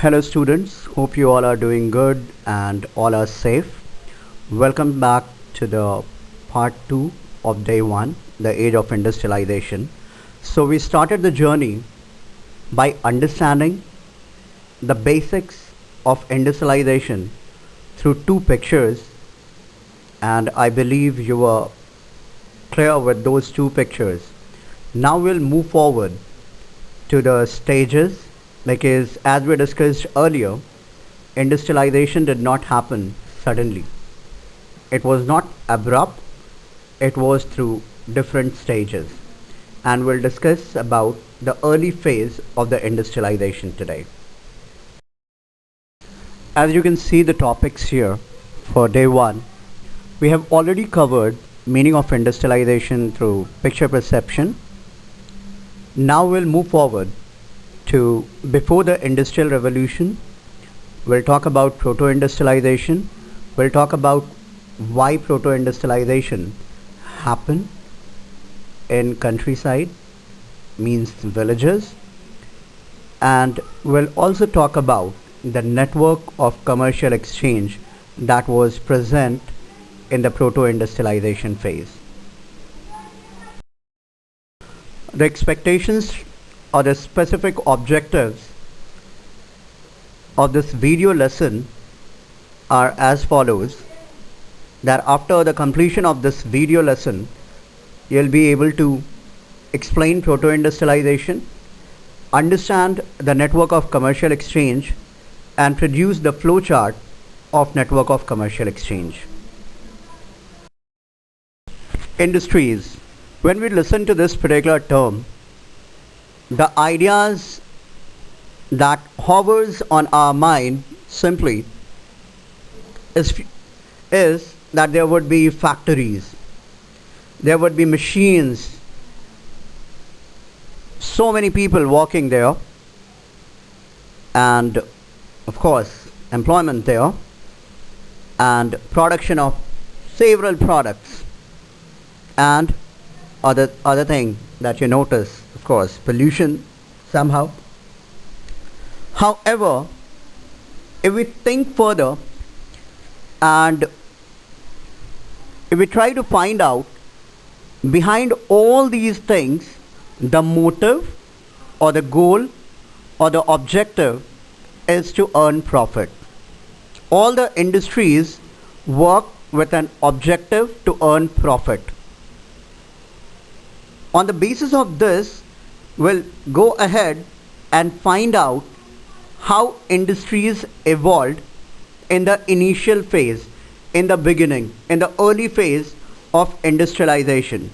Hello students, hope you all are doing good and all are safe. Welcome back to the part 2 of day 1, the age of industrialization. So we started the journey by understanding the basics of industrialization through two pictures, and I believe you were clear with those two pictures. Now we'll move forward to the stages, because as we discussed earlier, industrialization did not happen suddenly. It was not abrupt, it was through different stages. And we'll discuss about the early phase of the industrialization today. As you can see the topics here for day 1, we have already covered meaning of industrialization through picture perception. Now we'll move forward to before the Industrial Revolution. We'll talk about Proto Industrialization. We'll talk about why Proto Industrialization happened in countryside, means villages, and we'll also talk about the network of commercial exchange that was present in the Proto Industrialization phase. The expectations or the specific objectives of this video lesson are as follows: that after the completion of this video lesson, you'll be able to explain proto-industrialization, understand the network of commercial exchange, and produce the flowchart of network of commercial exchange. Industries. When we listen to this particular term, the ideas that hovers on our mind simply is that there would be factories, there would be machines, so many people working there, and of course employment there, and production of several products, and other thing that you notice, of course, pollution somehow. However, if we think further and if we try to find out behind all these things, the motive or the goal or the objective is to earn profit. All the industries work with an objective to earn profit. On the basis of this, we'll go ahead and find out how industries evolved in the initial phase, in the beginning, in the early phase of industrialization.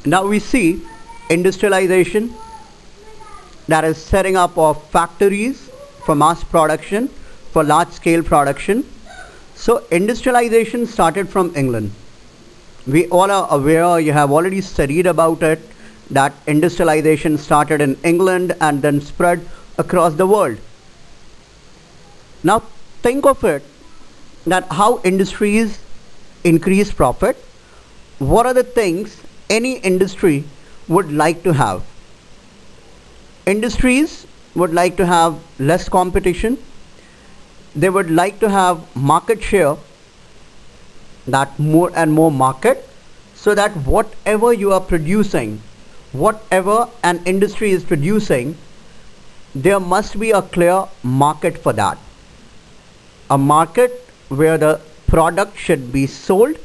Now we see industrialization, that is setting up of factories for mass production, for large scale production. So industrialization started from England. We all are aware, you have already studied about it, that industrialization started in England and then spread across the world. Now think of it, that how industries increase profit. What are the things any industry would like to have? Industries would like to have less competition. They would like to have market share, that more and more market, so that whatever you are producing, whatever an industry is producing, there must be a clear market for that. A market where the product should be sold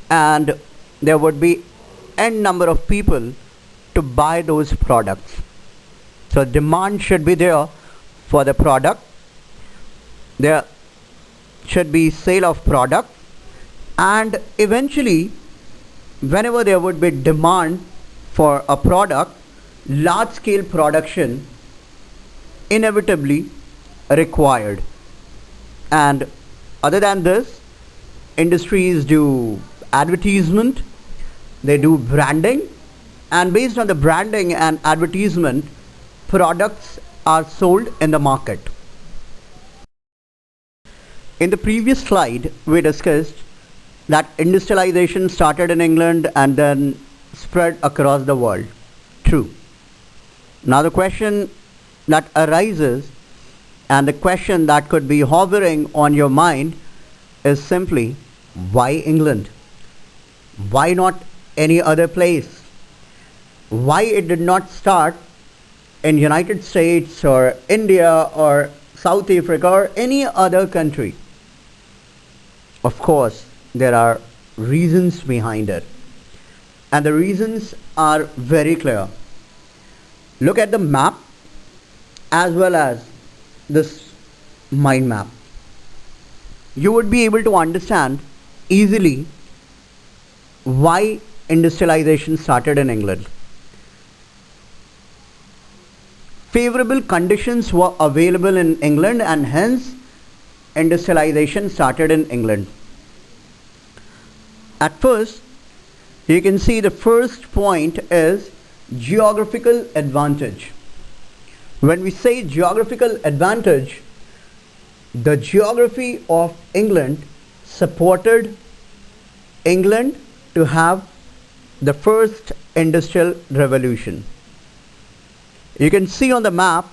and there would be n number of people to buy those products. So demand should be there for the product. There should be sale of product, and eventually whenever there would be demand for a product, large scale production inevitably required. And other than this, industries do advertisement, they do branding, and based on the branding and advertisement, products are sold in the market. In the previous slide, we discussed that industrialization started in England and then spread across the world. True. Now the question that arises, and the question that could be hovering on your mind, is simply, why England? Why not any other place? Why it did not start in United States or India or South Africa or any other country? Of course, there are reasons behind it. And the reasons are very clear. Look at the map as well as this mind map. You would be able to understand easily why industrialization started in England. Favorable conditions were available in England, and hence industrialization started in England. At first, you can see the first point is geographical advantage. When we say geographical advantage, the geography of England supported England to have the first industrial revolution. You can see on the map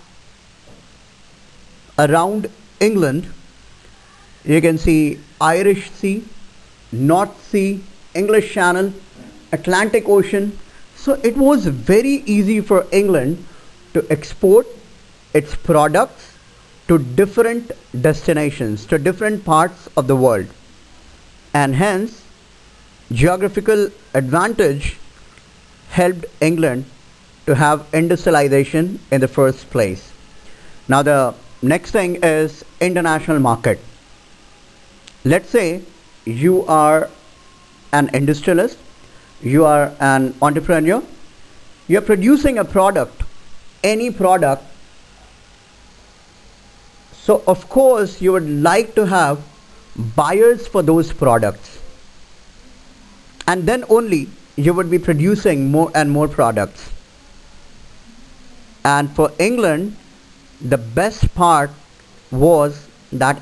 around England, you can see Irish Sea, North Sea, English Channel, Atlantic Ocean. So it was very easy for England to export its products to different destinations, to different parts of the world. And hence, geographical advantage helped England to have industrialization in the first place. Now the next thing is international market. Let's say you are an industrialist, you are an entrepreneur, you are producing a product, any product. So of course you would like to have buyers for those products, and then only you would be producing more and more products. And for England, the best part was that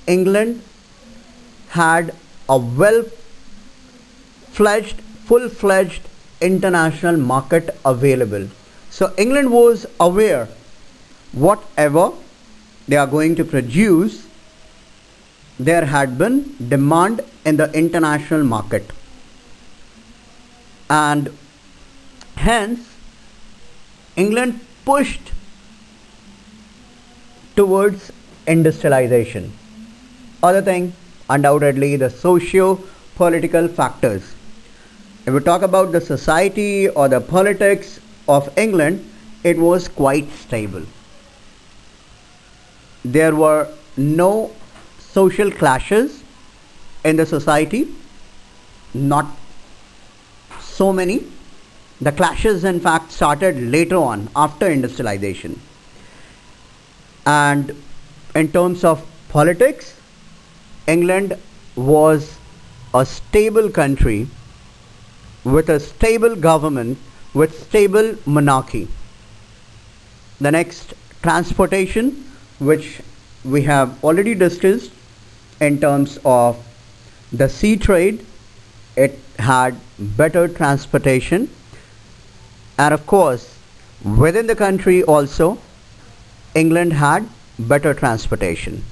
England had a full-fledged international market available. So England was aware whatever they are going to produce, there had been demand in the international market. And hence, England pushed towards industrialization. Other thing, undoubtedly, the socio-political factors. If we talk about the society or the politics of England, it was quite stable. There were no social clashes in the society, not so many. The clashes in fact started later on after industrialization. And in terms of politics, England was a stable country with a stable government, with stable monarchy. The next, transportation, which we have already discussed in terms of the sea trade. It had better transportation, and of course within the country also England had better transportation.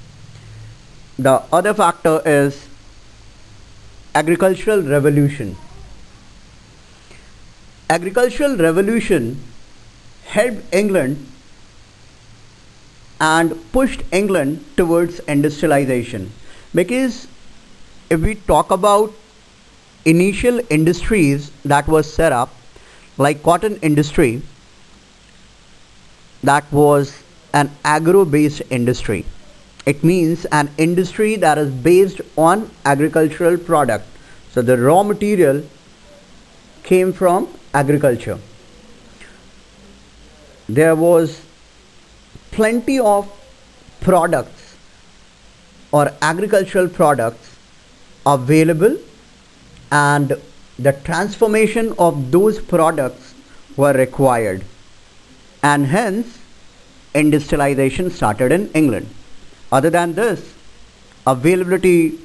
The other factor is agricultural revolution. Agricultural revolution helped England and pushed England towards industrialization, because if we talk about initial industries that was set up, like cotton industry, that was an agro-based industry. It means an industry that is based on agricultural product. So the raw material came from agriculture. There was plenty of products or agricultural products available, and the transformation of those products were required, and hence industrialization started in England. Other than this, availability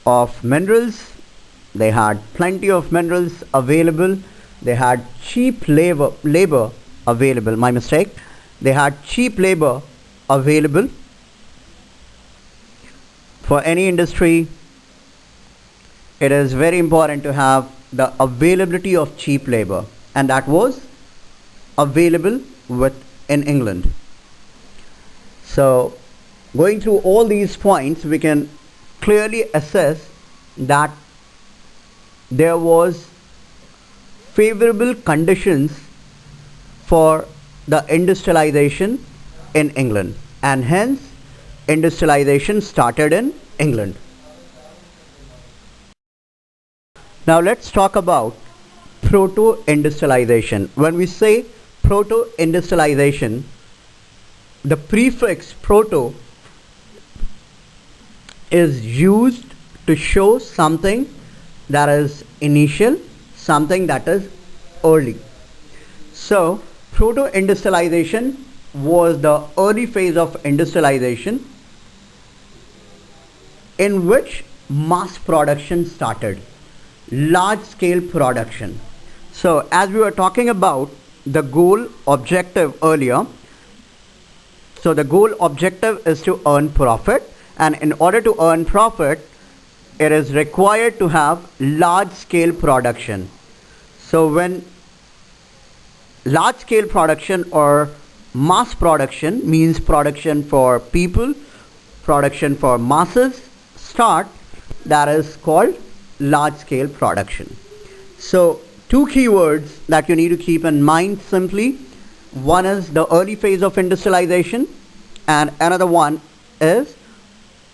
of minerals, they had plenty of minerals available, they had cheap labor available. My mistake. They had cheap labor available. For any industry, it is very important to have the availability of cheap labor, and that was available in England. So going through all these points, we can clearly assess that there was favorable conditions for the industrialization in England, and hence industrialization started in England. Now let's talk about Proto Industrialization. When we say Proto Industrialization, the prefix proto is used to show something that is initial, something that is early. So Proto Industrialization was the early phase of industrialization in which mass production started, large scale production. So as we were talking about the goal objective earlier, so the goal objective is to earn profit, and in order to earn profit, it is required to have large scale production. So when large scale production or mass production, means production for people, production for masses, start, that is called large scale production. So two keywords that you need to keep in mind simply: one is the early phase of industrialization, and another one is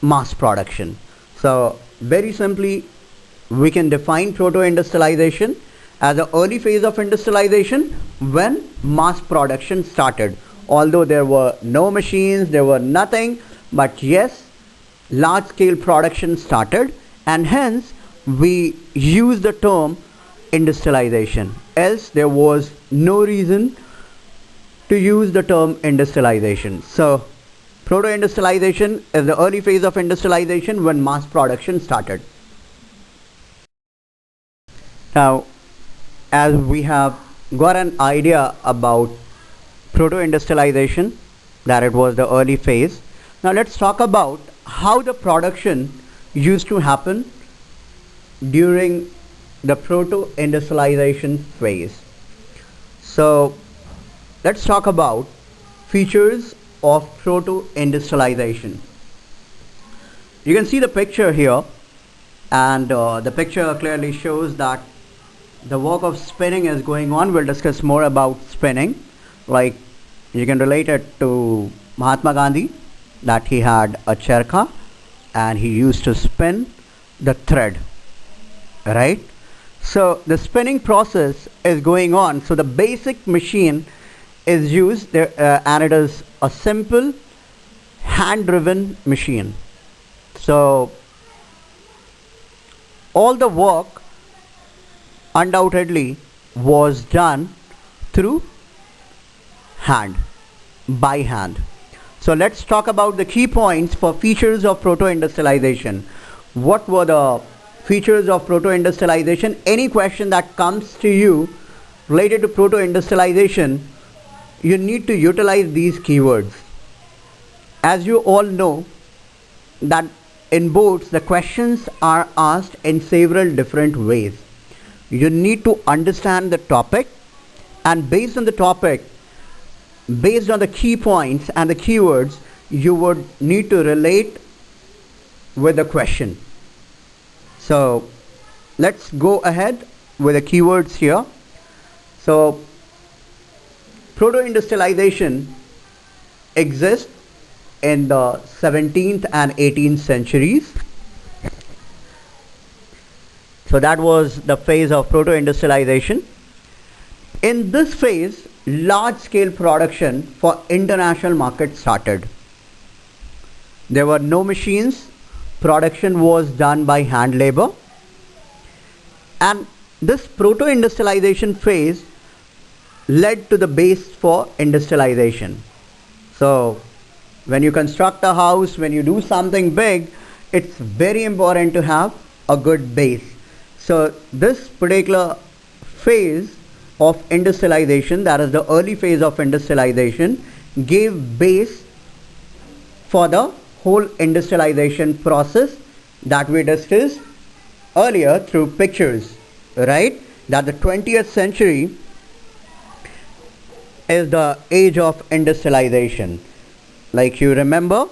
mass production. So very simply, we can define proto industrialization as the early phase of industrialization when mass production started. Although there were no machines, there were nothing, but yes, large scale production started, and hence we use the term industrialization. Else there was no reason to use the term industrialization. So proto industrialization is the early phase of industrialization when mass production started. Now, as we have got an idea about proto industrialization, that it was the early phase, now let's talk about how the production used to happen during the proto industrialization phase. So let's talk about features of proto industrialization. You can see the picture here, and the picture clearly shows that the work of spinning is going on. We'll discuss more about spinning. Like, you can relate it to Mahatma Gandhi, that he had a charkha and he used to spin the thread, right? So the spinning process is going on. So the basic machine is used there, and it is a simple hand driven machine. So all the work undoubtedly was done through hand, by hand. So let's talk about the key points for features of proto industrialization. What were the features of proto industrialization? Any question that comes to you related to proto industrialization, you need to utilize these keywords. As you all know that in boards the questions are asked in several different ways. You need to understand the topic, and based on the topic, based on the key points and the keywords, you would need to relate with the question. So let's go ahead with the keywords here. So proto industrialization exists in the 17th and 18th centuries. So that was the phase of proto industrialization. In this phase, large scale production for international market started. There were no machines, production was done by hand labor, and this proto industrialization phase led to the base for industrialization. So when you construct a house, when you do something big, it's very important to have a good base. So this particular phase of industrialization, that is the early phase of industrialization, gave base for the whole industrialization process that we discussed earlier through pictures, right? That the 20th century is the age of industrialization. Like you remember,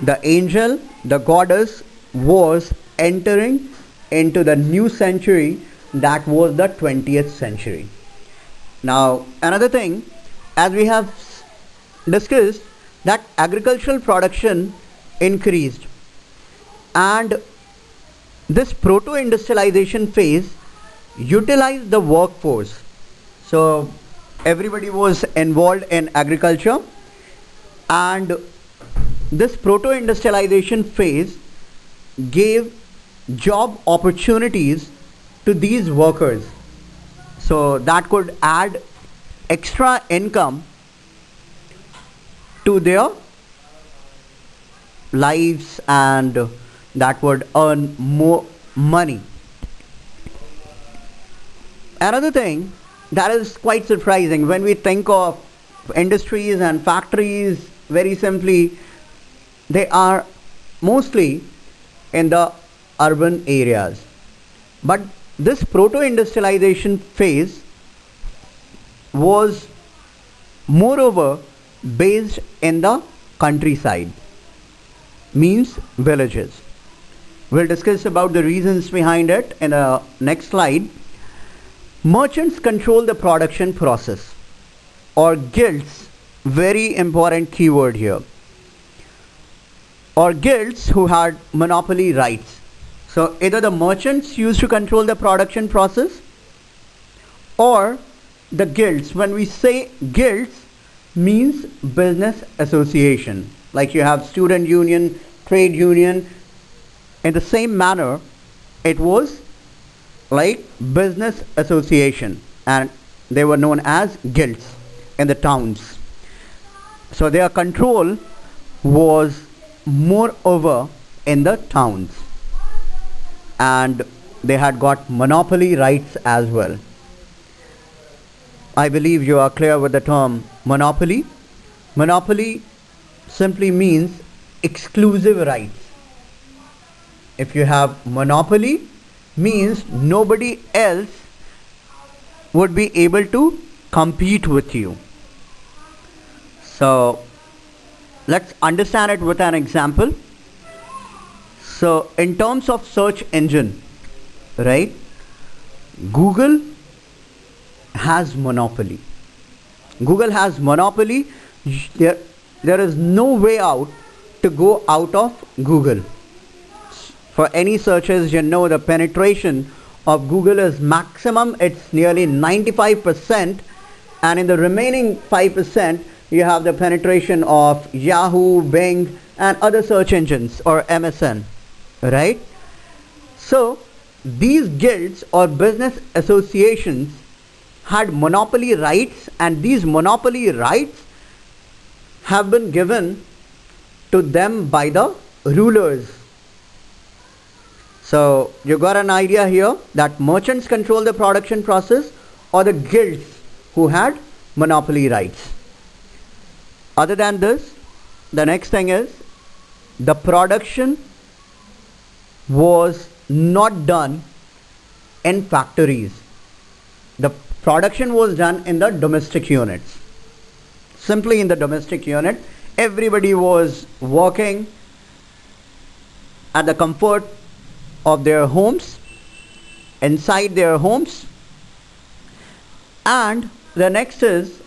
the angel, the goddess, was entering into the new century, that was the 20th century. Now, another thing, as we have discussed, that agricultural production increased, and this proto-industrialization phase utilized the workforce. So everybody was involved in agriculture, and this proto-industrialization phase gave job opportunities to these workers, so that could add extra income to their lives, and that would earn more money. Another thing that is quite surprising, when we think of industries and factories, very simply, they are mostly in the urban areas. But this proto-industrialization phase was moreover based in the countryside, means villages. We'll discuss about the reasons behind it in the next slide. Merchants control the production process, or guilds, very important keyword here, or guilds who had monopoly rights. So either the merchants used to control the production process, or the guilds. When we say guilds, means business association. Like you have student union, trade union. In the same manner, it was like business association, and they were known as guilds in the towns. So their control was moreover in the towns, and they had got monopoly rights as well. I believe you are clear with the term monopoly. Monopoly simply means exclusive rights. If you have monopoly, means nobody else would be able to compete with you. So let's understand it with an example. So in terms of search engine, right, Google has monopoly. Google has monopoly. There is no way out to go out of Google. For any searches, you know the penetration of Google is maximum, it's nearly 95%, and in the remaining 5% you have the penetration of Yahoo, Bing and other search engines, or MSN, right? So these guilds or business associations had monopoly rights, and these monopoly rights have been given to them by the rulers. So you got an idea here that merchants control the production process, or the guilds who had monopoly rights. Other than this, the next thing is the production was not done in factories. The production was done in the domestic units. Simply in the domestic unit, everybody was working at the comfort of their homes, inside their homes. And the next is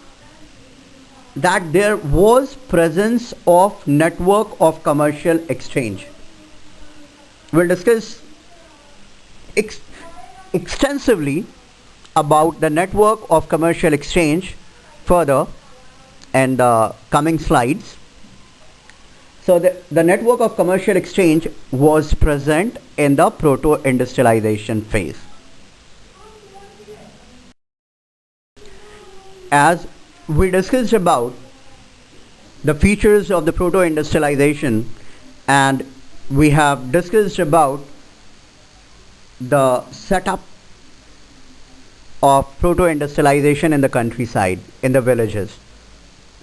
that there was presence of network of commercial exchange. We'll discuss extensively about the network of commercial exchange further in the coming slides. So the network of commercial exchange was present in the proto-industrialization phase. As we discussed about the features of the proto-industrialization, and we have discussed about the setup of proto-industrialization in the countryside, in the villages.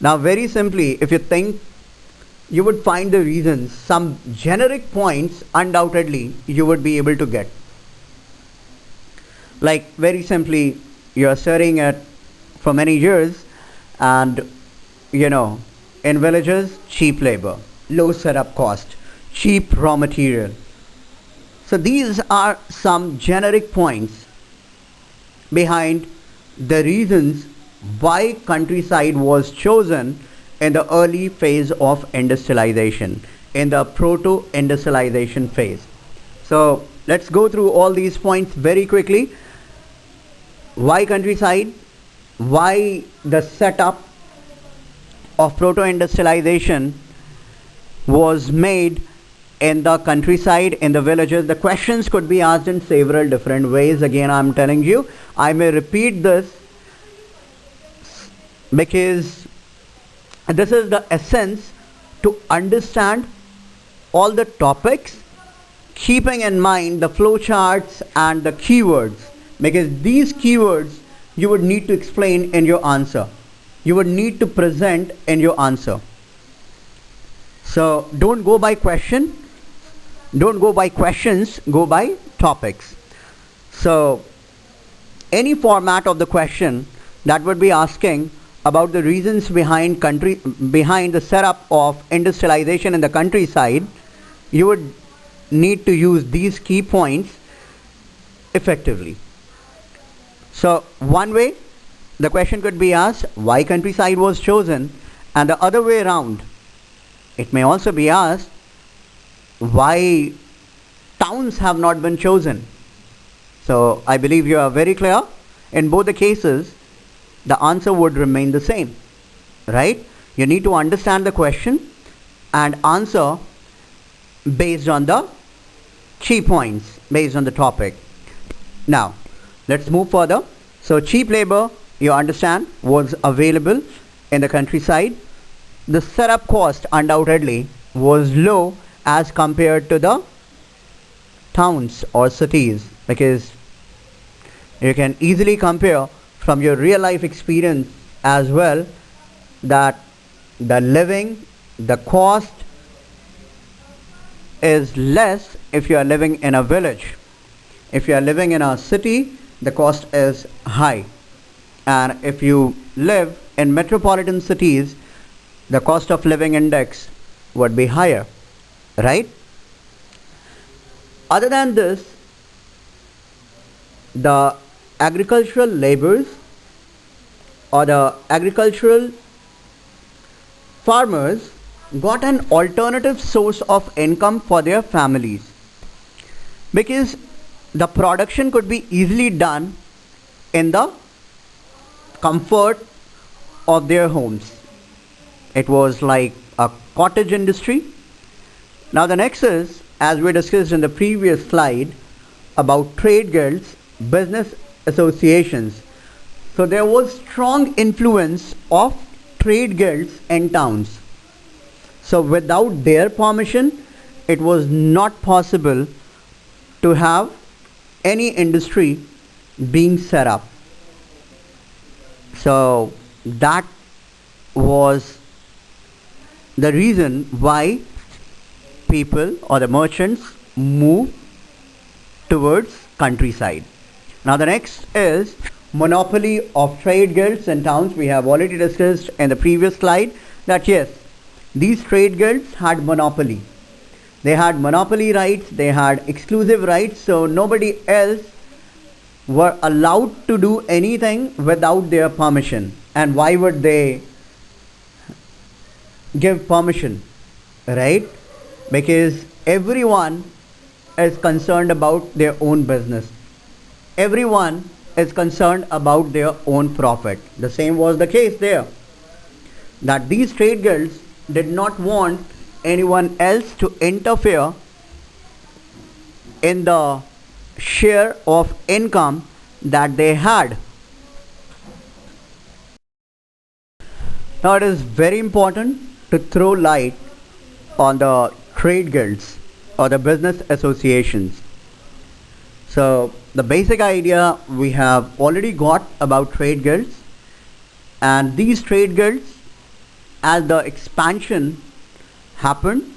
Now very simply, if you think, you would find the reasons, some generic points undoubtedly you would be able to get. Like very simply, you're studying it for many years, and in villages, cheap labor, low setup cost, cheap raw material. So these are some generic points behind the reasons why countryside was chosen in the early phase of industrialization, in the proto-industrialization phase. So let's go through all these points very quickly. Why countryside? Why the setup of proto-industrialization was made in the countryside, in the villages? The questions could be asked in several different ways. Again, I'm telling you, I may repeat this because this is the essence to understand all the topics, keeping in mind the flowcharts and the keywords, because these keywords you would need to explain in your answer. You would need to present in your answer. So don't go by question, don't go by questions, go by topics. So any format of the question that would be asking about the reasons behind the setup of industrialization in the countryside, you would need to use these key points effectively. So one way the question could be asked, why countryside was chosen, and the other way around, it may also be asked, why towns have not been chosen. So I believe you are very clear. In both the cases, the answer would remain the same, right? You need to understand the question and answer based on the key points, based on the topic. Now let's move further. So cheap labor, you understand, was available in the countryside. The setup cost undoubtedly was low as compared to the towns or cities, because you can easily compare from your real life experience as well that the living, the cost is less if you are living in a village. If you are living in a city, the cost is high, and if you live in metropolitan cities, the cost of living index would be higher, right? Other than this, the agricultural laborers or the agricultural farmers got an alternative source of income for their families, because the production could be easily done in the comfort of their homes. It was like a cottage industry. Now the next is, as we discussed in the previous slide, about trade guilds, business associations. So there was strong influence of trade guilds in towns. So without their permission, it was not possible to have any industry being set up. So that was the reason why people or the merchants move towards countryside. Now the next is monopoly of trade guilds in towns. We have already discussed in the previous slide that yes, these trade guilds had monopoly. They had monopoly rights, they had exclusive rights, so nobody else were allowed to do anything without their permission. And why would they give permission, right? Because everyone is concerned about their own business. Everyone is concerned about their own profit. The same was the case there, that these trade guilds did not want anyone else to interfere in the share of income that they had. Now it is very important to throw light on the trade guilds or the business associations. So the basic idea we have already got about trade guilds, and these trade guilds, as the expansion happened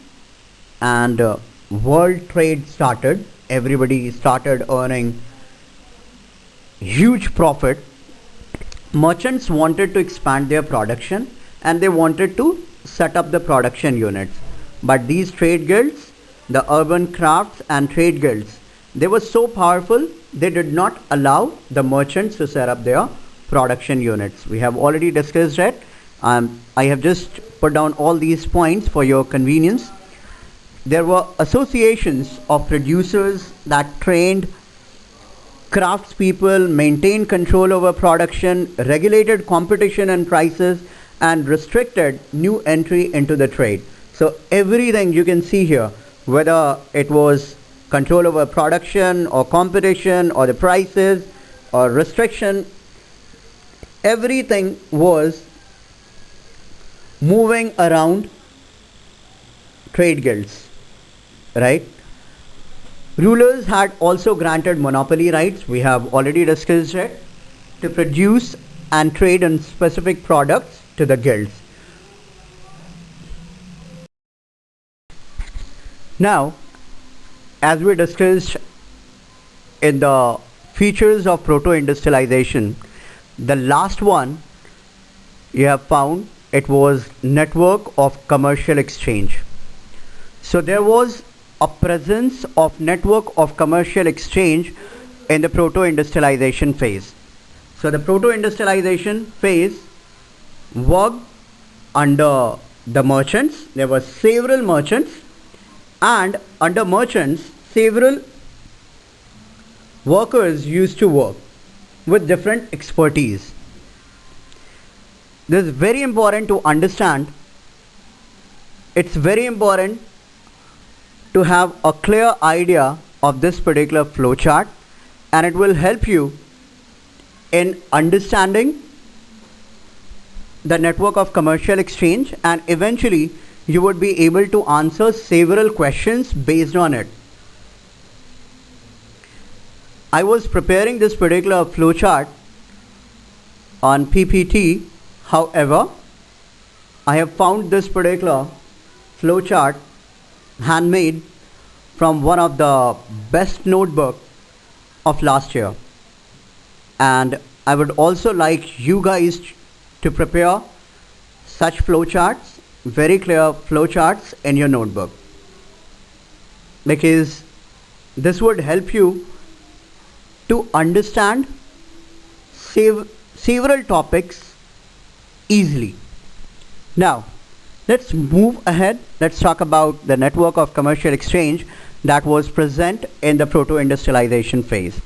and world trade started, everybody started earning huge profit. Merchants wanted to expand their production and they wanted to set up the production units. But these trade guilds, the urban crafts and trade guilds, they were so powerful, they did not allow the merchants to set up their production units. We have already discussed it. I have just put down all these points for your convenience. There were associations of producers that trained craftspeople, maintained control over production, regulated competition and prices, and restricted new entry into the trade. So everything you can see here, whether it was control over production or competition or the prices or restriction, everything was moving around trade guilds, right? Rulers had also granted monopoly rights, we have already discussed it, to produce and trade in specific products to the guilds. Now, as we discussed in the features of Proto Industrialization, the last one you have found, it was network of commercial exchange. So there was a presence of network of commercial exchange in the Proto Industrialization phase. So the Proto Industrialization phase worked under the merchants. There were several merchants, and under merchants several workers used to work with different expertise. This is very important to understand. It's very important to have a clear idea of this particular flowchart, and it will help you in understanding the network of commercial exchange, and eventually you would be able to answer several questions based on it. I was preparing this particular flowchart on PPT. However, I have found this particular flowchart handmade from one of the best notebook of last year, and I would also like you guys to prepare such flowcharts, very clear flowcharts in your notebook, because this would help you to understand several topics easily. Now let's move ahead. Let's talk about the network of commercial exchange that was present in the Proto Industrialization phase.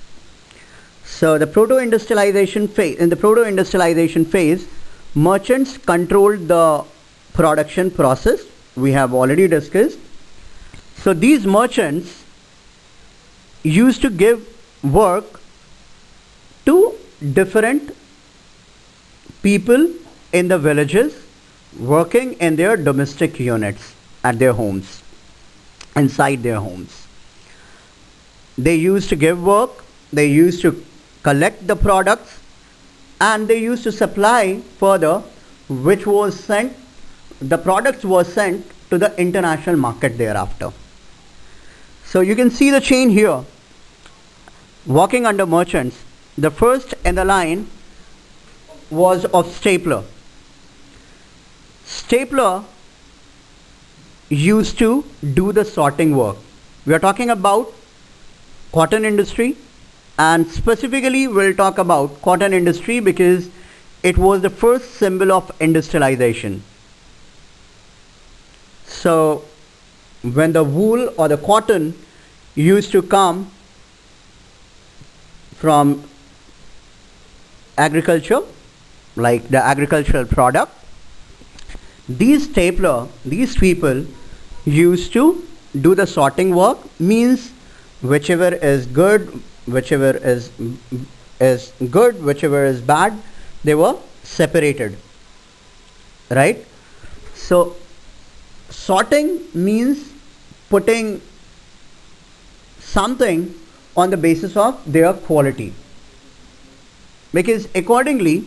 So the Proto Industrialization phase, in the Proto Industrialization phase, merchants controlled the production process. We have already discussed. So these merchants used to give work to different people in the villages working in their domestic units at their homes, inside their homes. They used to give work, they used to collect the products, and they used to supply further, which was sent, the products were sent to the international market thereafter. So you can see the chain here. Working under merchants, the first in the line was of stapler. Stapler used to do the sorting work. We are talking about cotton industry, and specifically we'll talk about cotton industry because it was the first symbol of industrialization. So when the wool or the cotton used to come from agriculture, like the agricultural product, these people used to do the sorting work, means whichever is good, whichever is good, whichever is bad, they were separated, right? So sorting means putting something on the basis of their quality, because accordingly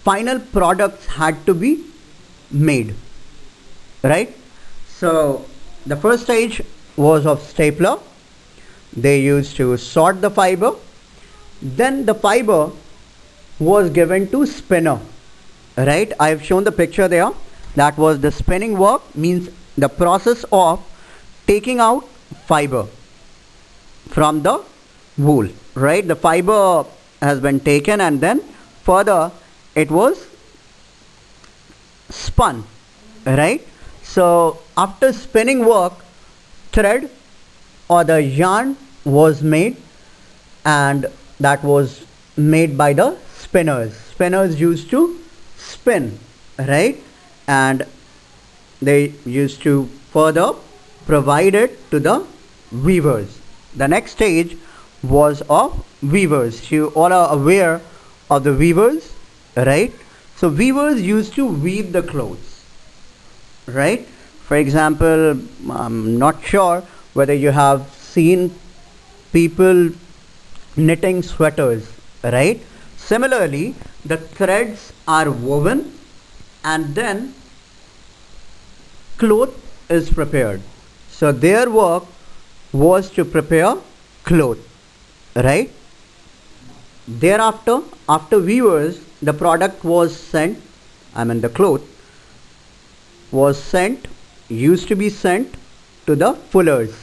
final products had to be made, right? So the first stage was of stapler. They used to sort the fiber, then the fiber was given to spinner, right? I have shown the picture there. That was the spinning work, means the process of taking out fiber from the wool, right? The fiber has been taken and then further it was spun, right? So after spinning work, thread or the yarn was made, and that was made by the spinners. Spinners used to spin, right? And they used to further provide it to the weavers. The next stage was of weavers. You all are aware of the weavers, right? So weavers used to weave the clothes, right? For example, I'm not sure whether you have seen people knitting sweaters, right? Similarly, the threads are woven and then cloth is prepared. So their work was to prepare cloth, right? Thereafter, after weavers, the product was sent, the cloth was sent, used to be sent to the fullers.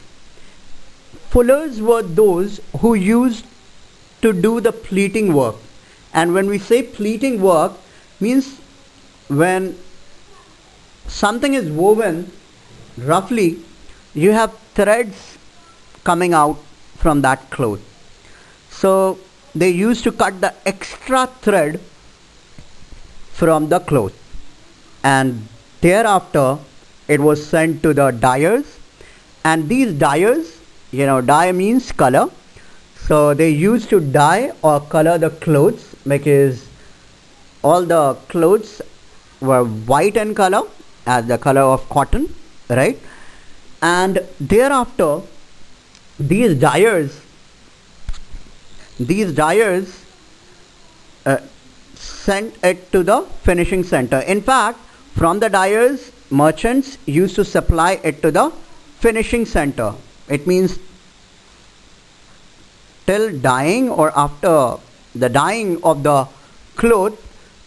Fullers were those who used to do the pleating work. And when we say pleating work, means when something is woven, roughly you have threads coming out from that cloth. So they used to cut the extra thread from the cloth, and thereafter it was sent to the dyers, and these dyers, dye means color, so they used to dye or color the clothes, because all the clothes were white in color, as the color of cotton, right? And thereafter these dyers sent it to the finishing center. In fact, from the dyers, merchants used to supply it to the finishing center. It means till dyeing or after the dyeing of the cloth,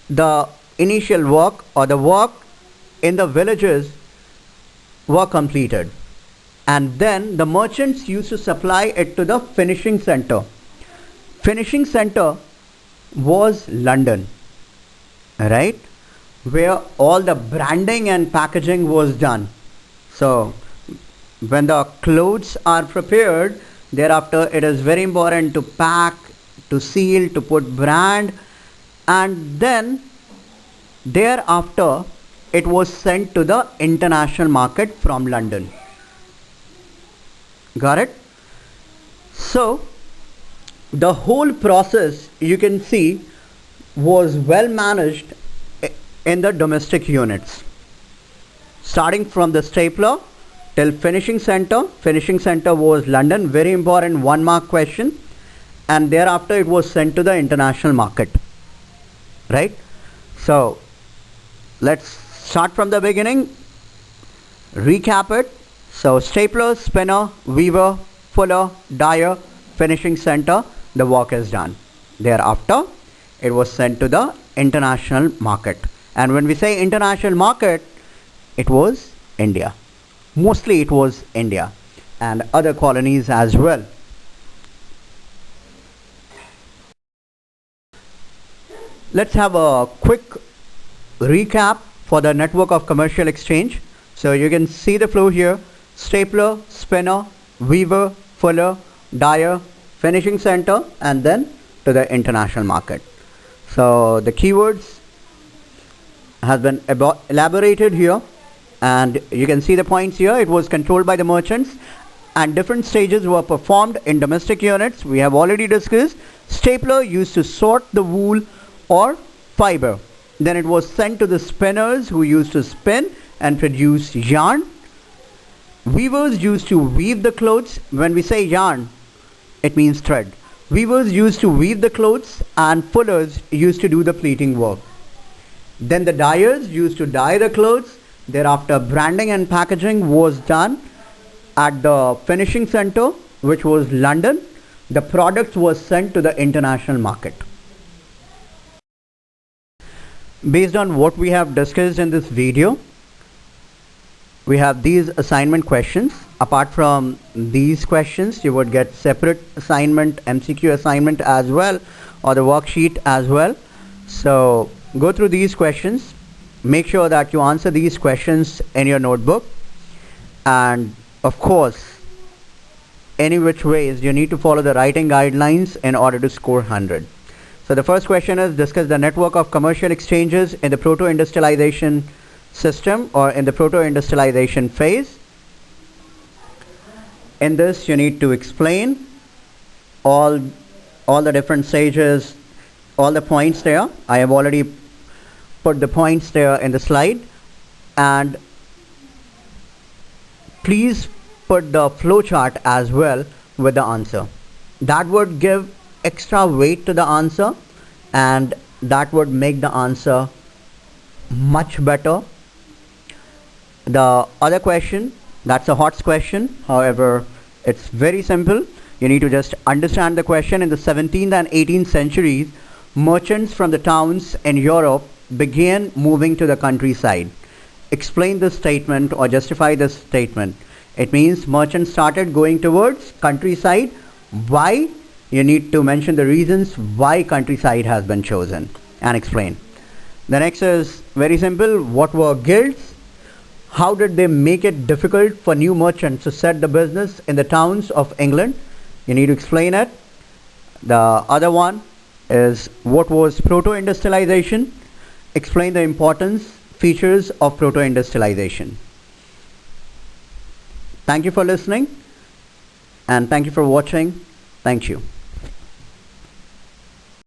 the initial work or the work in the villages were completed, and then the merchants used to supply it to the finishing center. Finishing center was London, right, where all the branding and packaging was done. So when the clothes are prepared, thereafter it is very important to pack, to seal, to put brand, and then thereafter it was sent to the international market from London. Got it? So the whole process, you can see, was well managed in the domestic units, starting from the stapler till finishing center. Finishing center was London, very important 1 mark question, and thereafter it was sent to the international market, right? So let's start from the beginning, recap it. So stapler, spinner, weaver, fuller, dyer, finishing center, the work is done. Thereafter it was sent to the international market, and when we say international market, it was India. Mostly it was India and other colonies as well. Let's have a quick recap for the network of commercial exchange. So you can see the flow here: stapler, spinner, weaver, fuller, dyer, finishing center, and then to the international market. So the keywords has been elaborated here, and you can see the points here. It was controlled by the merchants, and different stages were performed in domestic units. We have already discussed. Stapler used to sort the wool or fiber. Then it was sent to the spinners, who used to spin and produce yarn. Weavers used to weave the clothes. When we say yarn, it means thread. Weavers used to weave the clothes and fullers used to do the pleating work. Then the dyers used to dye the clothes. Thereafter, branding and packaging was done at the finishing center, which was London. The products was sent to the international market. Based on what we have discussed in this video, we have these assignment questions. Apart from these questions, you would get separate assignment, MCQ assignment as well, or the worksheet as well. So go through these questions. Make sure that you answer these questions in your notebook. And of course, any which ways, you need to follow the writing guidelines in order to score 100. So the first question is, discuss the network of commercial exchanges in the Proto Industrialization system or in the Proto Industrialization phase. In this, you need to explain all the different stages, all the points there. I have already put the points there in the slide, and please put the flow chart as well with the answer. That would give extra weight to the answer, and that would make the answer much better. The other question, that's a HOTS question. However, it's very simple. You need to just understand the question. In the 17th and 18th centuries, merchants from the towns in Europe began moving to the countryside. Explain this statement or justify this statement. It means merchants started going towards countryside. Why? You need to mention the reasons why countryside has been chosen and explain. The next is very simple. What were guilds? How did they make it difficult for new merchants to set the business in the towns of England? You need to explain it. The other one is, what was Proto Industrialization? Explain the importance, features of Proto Industrialization. Thank you for listening, and thank you for watching. Thank you.